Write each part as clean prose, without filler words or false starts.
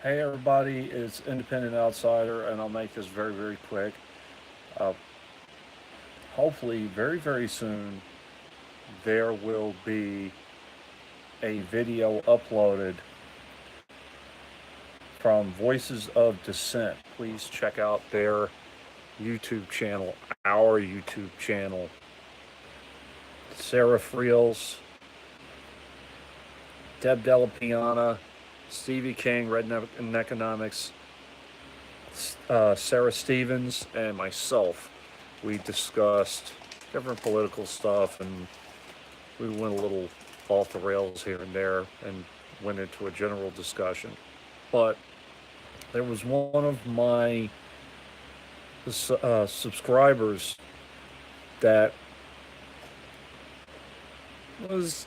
Hey everybody, it's Independent Outsider, and I'll make this very, very quick. Uh, Hopefully, very, very soon, there will be a video uploaded from Voices of Dissent. Please check out their YouTube channel, our YouTube channel. Sarah Friels, Deb Della Piana, Stevie King, Redneck Economics, Sarah Stevens, and myself. We discussed different political stuff, and we went a little off the rails here and there and went into a general discussion. But there was one of my subscribers that was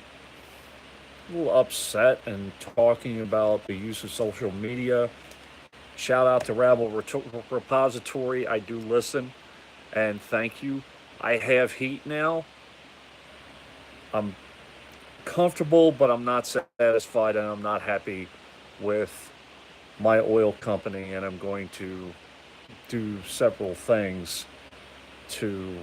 a little upset and talking about the use of social media. Shout out to Rabble Repository. I do listen, and thank you. I have heat now. I'm comfortable, but I'm not satisfied, and I'm not happy with my oil company, and I'm going to do several things to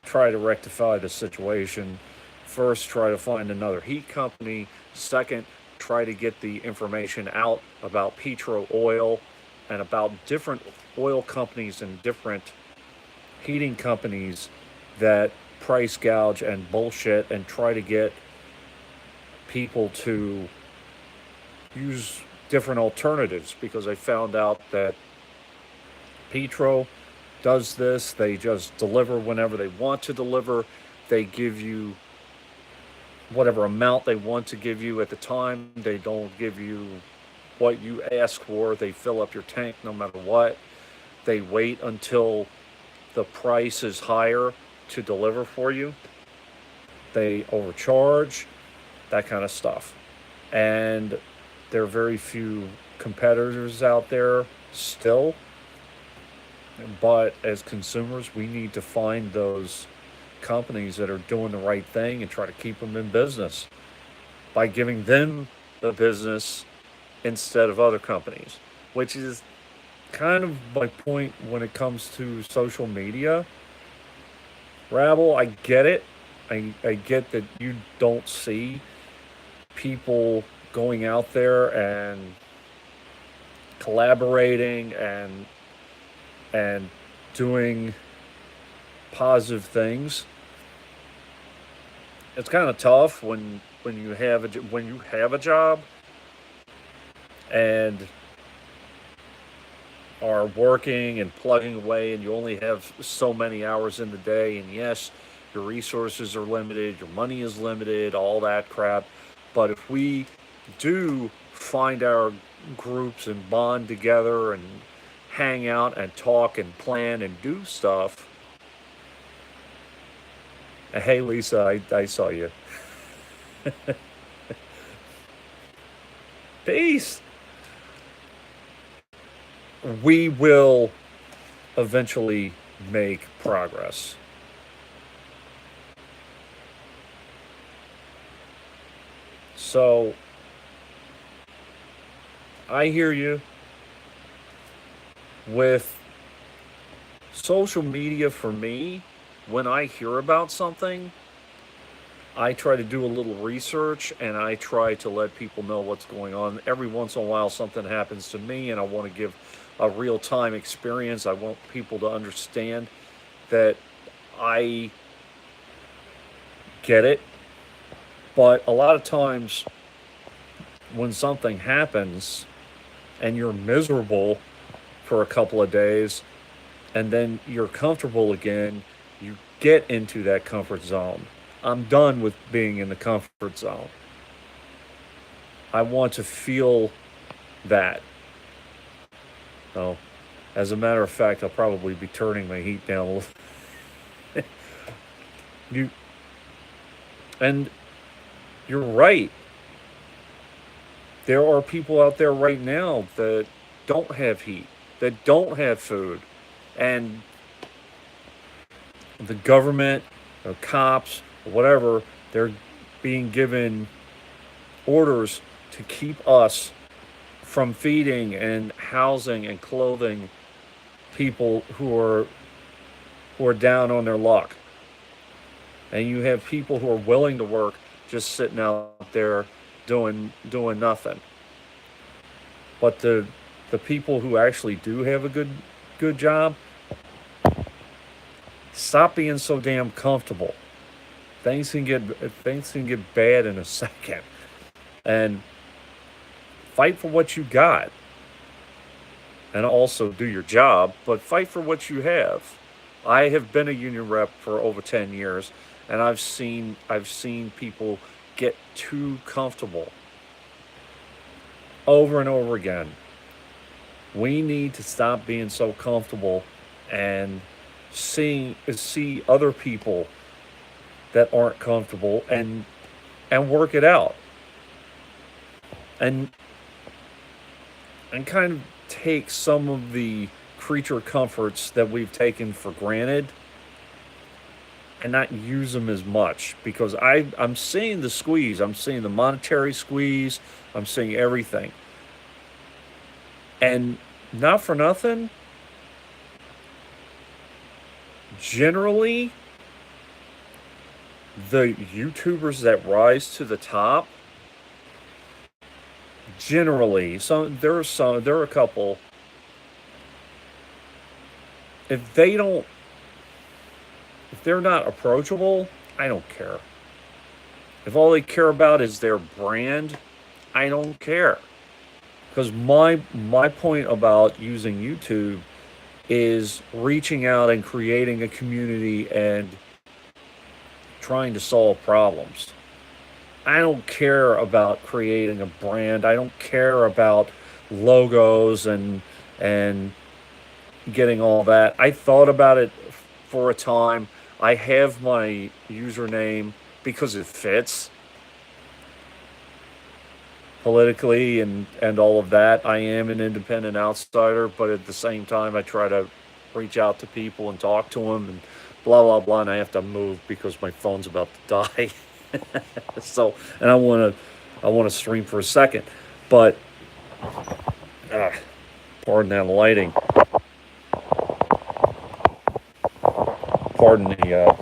try to rectify the situation. First, try to find another heat company. Second, try to get the information out about Petro Oil and about different oil companies and different heating companies that price gouge and bullshit, and try to get people to use different alternatives, because I found out that Petro does this. They just deliver whenever they want to deliver. They give you whatever amount they want to give you at the time. They don't give you what you ask for. They fill up your tank no matter what. They wait until the price is higher to deliver for you. They overcharge, that kind of stuff. And there are very few competitors out there still. But as consumers, we need to find those companies that are doing the right thing and try to keep them in business by giving them the business instead of other companies, which is kind of my point when it comes to social media. Rabble, I get it. I get that you don't see people going out there and collaborating and doing positive things. It's kind of tough when you have a job and are working and plugging away, and you only have so many hours in the day, and yes, your resources are limited, your money is limited, all that crap. But if we do find our groups and bond together and hang out and talk and plan and do stuff. Hey Lisa, I saw you. Peace. We will eventually make progress. So I hear you. With social media, for me, when I hear about something, I try to do a little research and I try to let people know what's going on. Every once in a while, something happens to me, and I want to give a real time experience. I want people to understand that I get it. But a lot of times, when something happens and you're miserable for a couple of days and then you're comfortable again, you get into that comfort zone. I'm done with being in the comfort zone. I want to feel that. So, as a matter of fact, I'll probably be turning my heat down a little. you and you're right. There are people out there right now that don't have heat, that don't have food, and the government, or cops, or whatever, they're being given orders to keep us from feeding and housing and clothing people who are down on their luck. And you have people who are willing to work just sitting out there doing nothing. But the people who actually do have a good job, stop being so damn comfortable. Things can get bad in a second. And fight for what you got. And also do your job, but fight for what you have. I have been a union rep for over 10 years, and I've seen people get too comfortable over and over again. We need to stop being so comfortable and see other people that aren't comfortable and work it out. And kind of take some of the creature comforts that we've taken for granted and not use them as much, because I'm seeing the squeeze. I'm seeing the monetary squeeze. I'm seeing everything. And not for nothing, generally, the YouTubers that rise to the top, generally, there are a couple. If they don't, if they're not approachable, I don't care. If all they care about is their brand, I don't care. Because my point about using YouTube is reaching out and creating a community and trying to solve problems. I don't care about creating a brand. I don't care about logos and getting all that. I thought about it for a time. I have my username because it fits politically and all of that. I am an independent outsider, but at the same time, I try to reach out to people and talk to them and blah blah blah. And I have to move because my phone's about to die. So, and I want to stream for a second, but pardon that lighting. Pardon the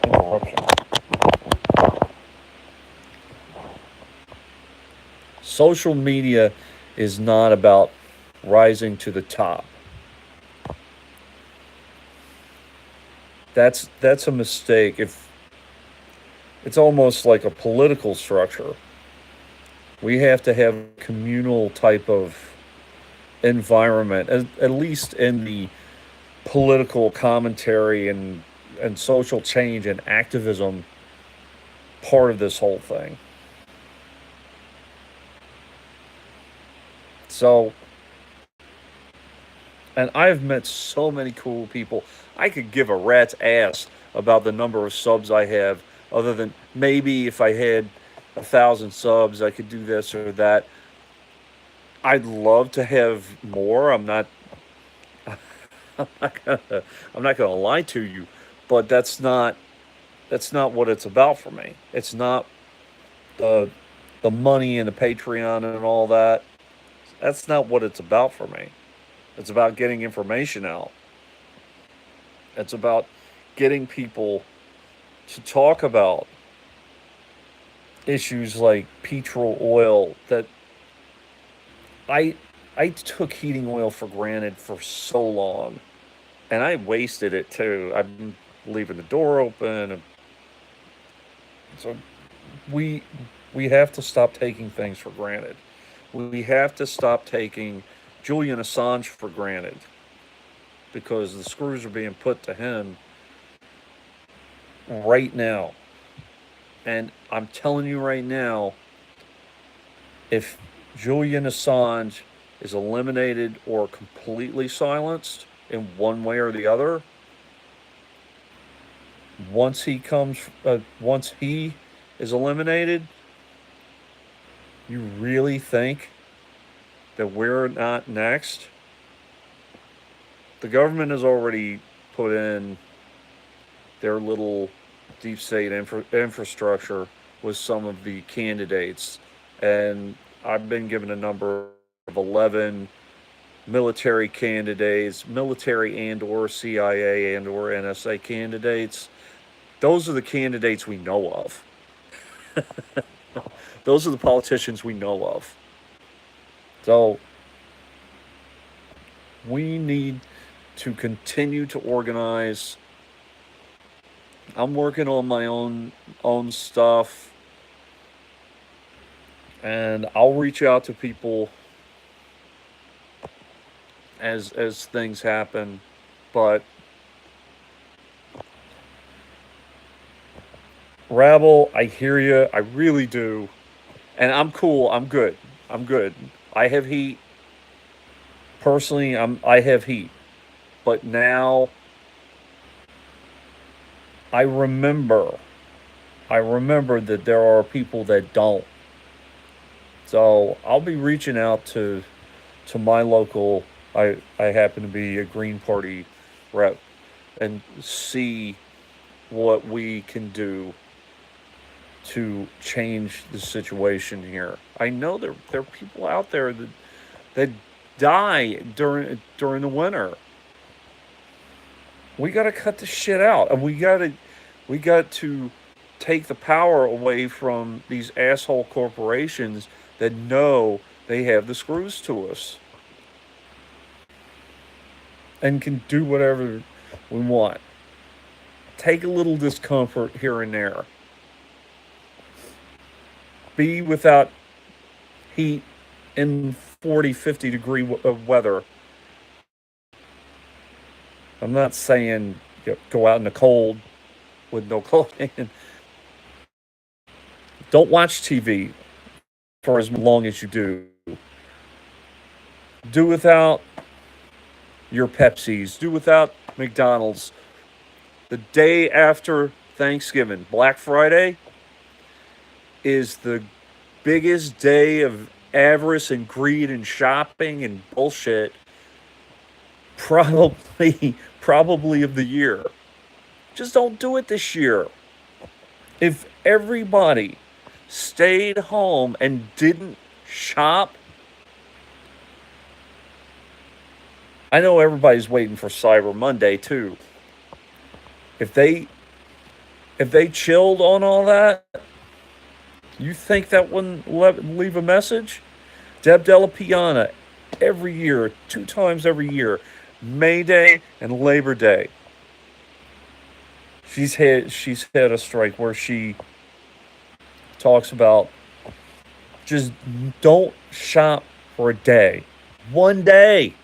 interruption. Social media is not about rising to the top. That's a mistake. If it's almost like a political structure, we have to have a communal type of environment, at least in the political commentary and social change and activism part of this whole thing. So, and I've met so many cool people. I could give a rat's ass about the number of subs I have, other than maybe if I had 1,000 subs, I could do this or that. I'd love to have more. I'm not gonna lie to you, but that's not what it's about for me. It's not the the money and the Patreon and all that. That's not what it's about for me. It's about getting information out. It's about getting people to talk about issues like petrol oil that I I took heating oil for granted for so long, and I wasted it too. I'm leaving the door open, and so we we have to stop taking things for granted. We have to stop taking Julian Assange for granted because the screws are being put to him right now. And I'm telling you right now, if Julian Assange is eliminated or completely silenced in one way or the other, once he is eliminated, you really think that we're not next? The government has already put in their little deep state infrastructure with some of the candidates, and I've been given a number of 11 military candidates, military and or CIA and or NSA candidates. Those are the candidates we know of. Those are the politicians we know of. So we need to continue to organize. I'm working on my own stuff, and I'll reach out to people as things happen. But Rabble, I hear you. I really do. And I'm cool. I'm good. I'm good. I have heat. Personally, I have heat. But now I remember I remember that there are people that don't. So I'll be reaching out to my local. I happen to be a Green Party rep, and see what we can do to change the situation here. I know there are people out there that die during the winter. We got to cut this shit out, and we got to take the power away from these asshole corporations that know they have the screws to us and can do whatever we want. Take a little discomfort here and there. Be without heat in 40, 50 degree weather. I'm not saying go out in the cold with no clothing. Don't watch TV for as long as you do. Do without your Pepsis. Do without McDonald's. The day after Thanksgiving, Black Friday, is the biggest day of avarice and greed and shopping and bullshit probably of the year. Just don't do it this year. If everybody stayed home and didn't shop, I know everybody's waiting for Cyber Monday too. If they if they chilled on all that, you think that wouldn't leave a message? Deb Della Piana, every year, 2 times every year, May Day and Labor Day. She's had a strike where she talks about just don't shop for a day. One day.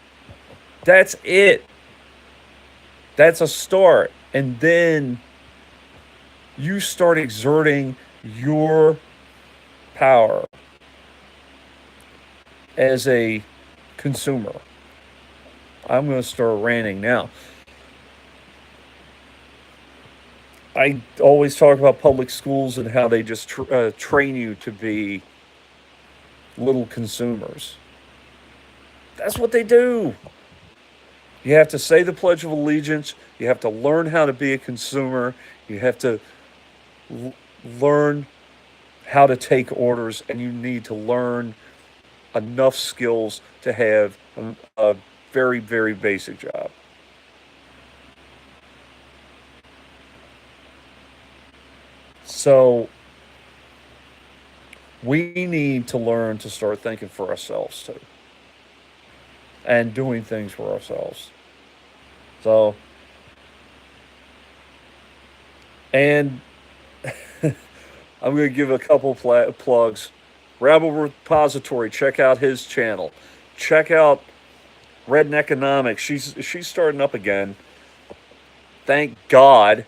That's it. That's a start. And then you start exerting your power as a consumer. I'm going to start ranting now. I always talk about public schools and how they just train you to be little consumers. That's what they do. You have to say the Pledge of Allegiance. You have to learn how to be a consumer. You have to l- learn how to take orders, and you need to learn enough skills to have a very, very basic job. So we need to learn to start thinking for ourselves too, and doing things for ourselves. So, and I'm going to give a couple plugs. Rabble Repository, check out his channel. Check out Red Economics. She's starting up again. Thank God.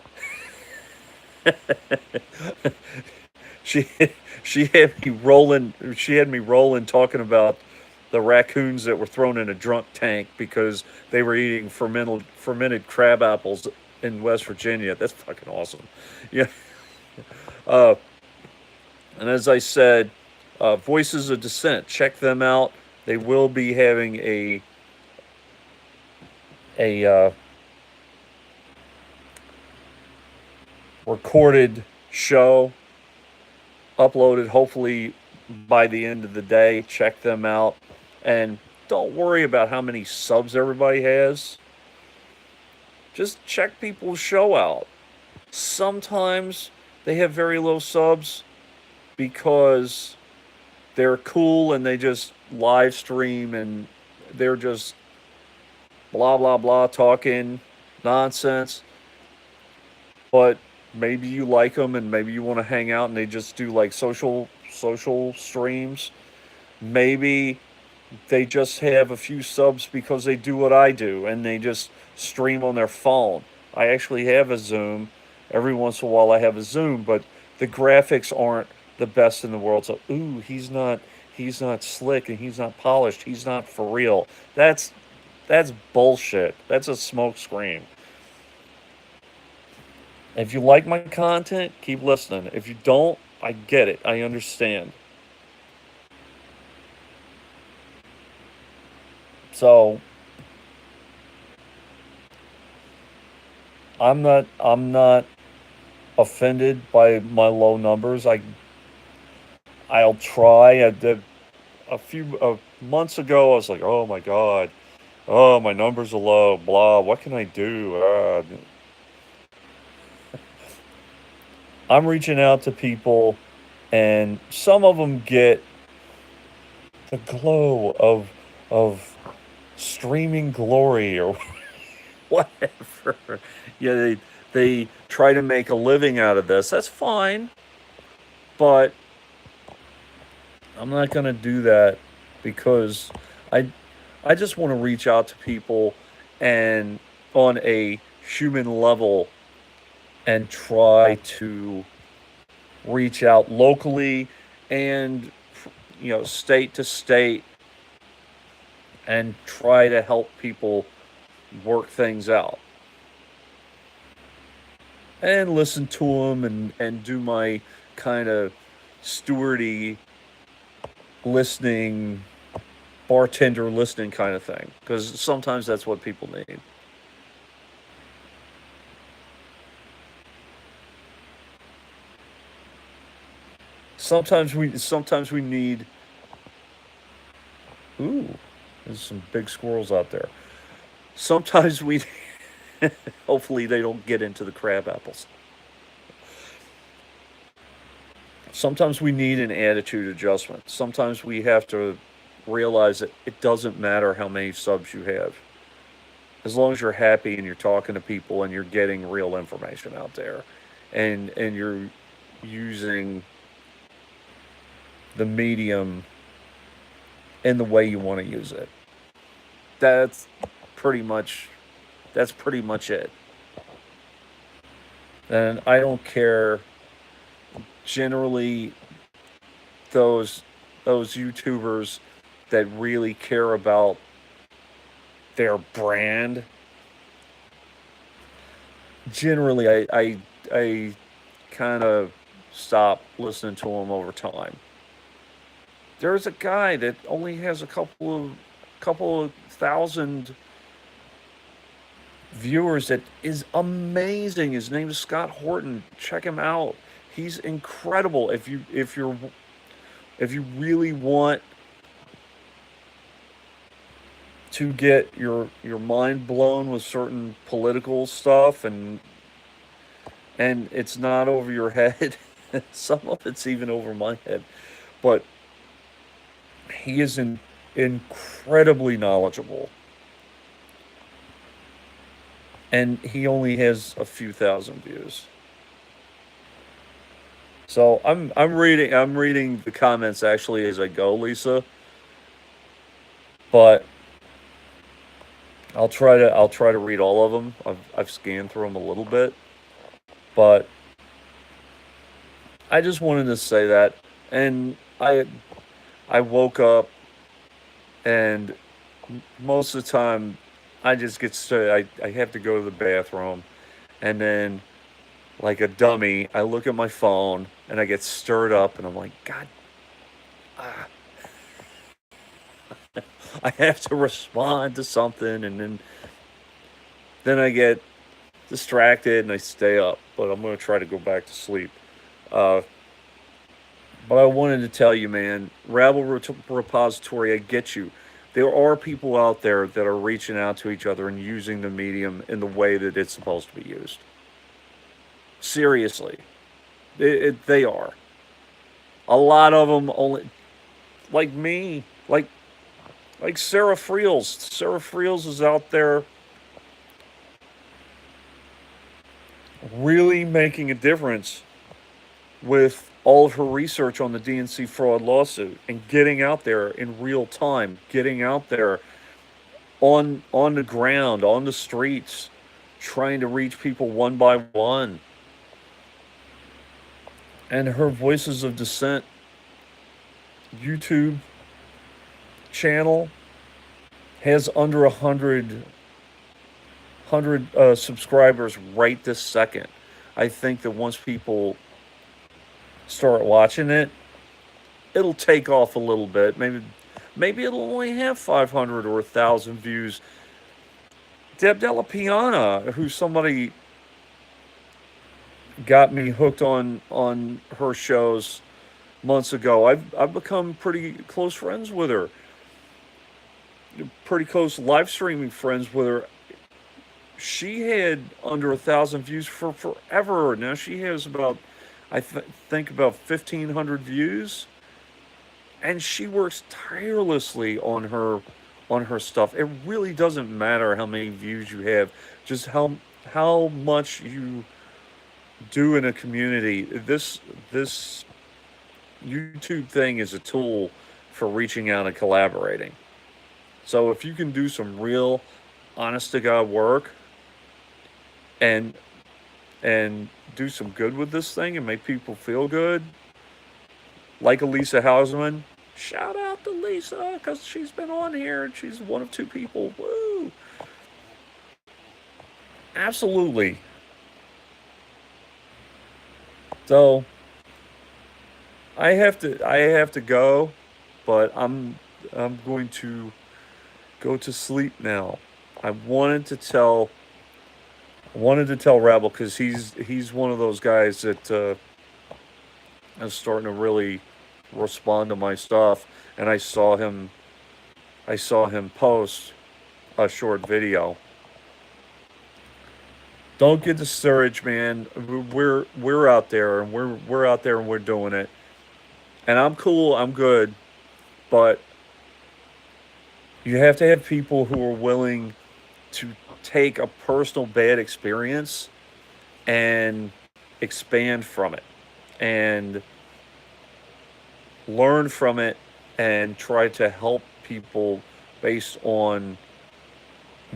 She she had me rolling. She had me rolling talking about the raccoons that were thrown in a drunk tank because they were eating fermented crab apples in West Virginia. That's fucking awesome. Yeah. Uh, and as I said, Voices of Dissent. Check them out. They will be having a recorded show uploaded hopefully by the end of the day. Check them out. And don't worry about how many subs everybody has. Just check people's show out. Sometimes they have very low subs because they're cool and they just live stream and they're just blah blah blah talking nonsense. But maybe you like them and maybe you want to hang out and they just do like social streams. Maybe they just have a few subs because they do what I do and they just stream on their phone. I actually have a Zoom. Every once in a while I have a Zoom, but the graphics aren't the best in the world. So, ooh, he's not slick and he's not polished. He's not for real. That's bullshit. That's a smoke screen. If you like my content, keep listening. If you don't, I get it. I understand. So, I'm not offended by my low numbers. I'll try. I did a few months ago. I was like, oh my god, oh my numbers are low. Blah. What can I do? I'm reaching out to people, and some of them get the glow of streaming glory or whatever. Yeah, they try to make a living out of this. That's fine, but I'm not gonna do that because I I just want to reach out to people and on a human level and try to reach out locally and state to state and try to help people work things out and listen to them and do my kind of stewardy listening, bartender listening kind of thing because sometimes that's what people need. Sometimes we need. Ooh, there's some big squirrels out there. Sometimes we hopefully they don't get into the crab apples. Sometimes we need an attitude adjustment. Sometimes we have to realize that it doesn't matter how many subs you have. As long as you're happy and you're talking to people and you're getting real information out there and you're using the medium in the way you want to use it. That's pretty much that's pretty much it. And I don't care generally those those YouTubers that really care about their brand. Generally, I kind of stop listening to them over time. There's a guy that only has a couple of thousand viewers that is amazing. His name is Scott Horton. Check him out. He's incredible. If you really want to get your mind blown with certain political stuff and it's not over your head. Some of it's even over my head. But he is incredibly knowledgeable and he only has a few thousand views. So I'm reading the comments actually as I go, Lisa, but I'll try to read all of them. I've scanned through them a little bit, but I just wanted to say that and I woke up and most of the time I just get started. I have to go to the bathroom and then like a dummy, I look at my phone and I get stirred up and I'm like, God, ah, I have to respond to something and then I get distracted and I stay up, but I'm going to try to go back to sleep. Uh, But I wanted to tell you, man, Repository, I get you. There are people out there that are reaching out to each other and using the medium in the way that it's supposed to be used. Seriously, they are. A lot of them only, like me, like Sarah Friels. Sarah Friels is out there really making a difference with all of her research on the DNC fraud lawsuit and getting out there in real time, getting out there on the ground, on the streets, trying to reach people one by one. And her Voices of Dissent YouTube channel has under 100 subscribers right this second. I think that once people start watching it, it'll take off a little bit. Maybe it'll only have 500 or 1,000 views. Deb Della Piana, who somebody got me hooked on her shows months ago. I've become pretty close friends with her. Pretty close live streaming friends with her. She had under 1,000 views for forever. Now she has about, think about 1,500 views, and she works tirelessly on her stuff. It really doesn't matter how many views you have, just how much you do in a community. This YouTube thing is a tool for reaching out and collaborating. So if you can do some real, honest to God work and do some good with this thing and make people feel good, like Elisa Hausman, shout out to Lisa because she's been on here and she's one of 2 people. Woo! Absolutely. So I have to go, but I'm going to go to sleep now. I wanted to tell Rabble because he's one of those guys that is starting to really respond to my stuff, and I saw him post a short video. Don't get discouraged, man. We're out there and we're out there and we're doing it. And I'm cool, I'm good, but you have to have people who are willing to take a personal bad experience and expand from it and learn from it and try to help people based on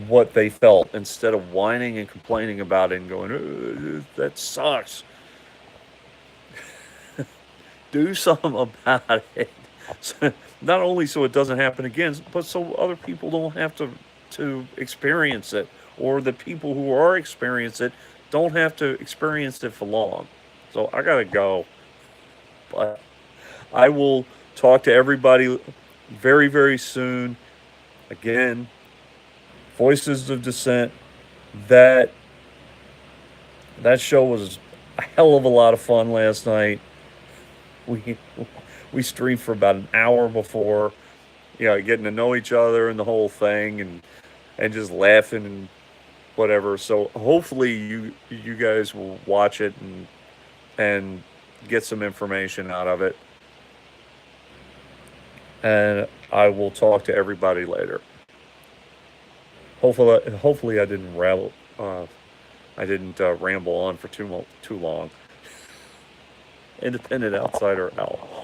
what they felt instead of whining and complaining about it and going, that sucks. Do something about it. So, not only so it doesn't happen again, but so other people don't have to experience it, or the people who are experiencing it don't have to experience it for long. So I gotta go, but I will talk to everybody very, very soon. Again, Voices of Dissent. That show was a hell of a lot of fun last night. We we streamed for about an hour before, getting to know each other and the whole thing, and just laughing and whatever. So hopefully you guys will watch it and get some information out of it. And I will talk to everybody later. Hopefully I didn't ramble on for too long. Independent outsider out.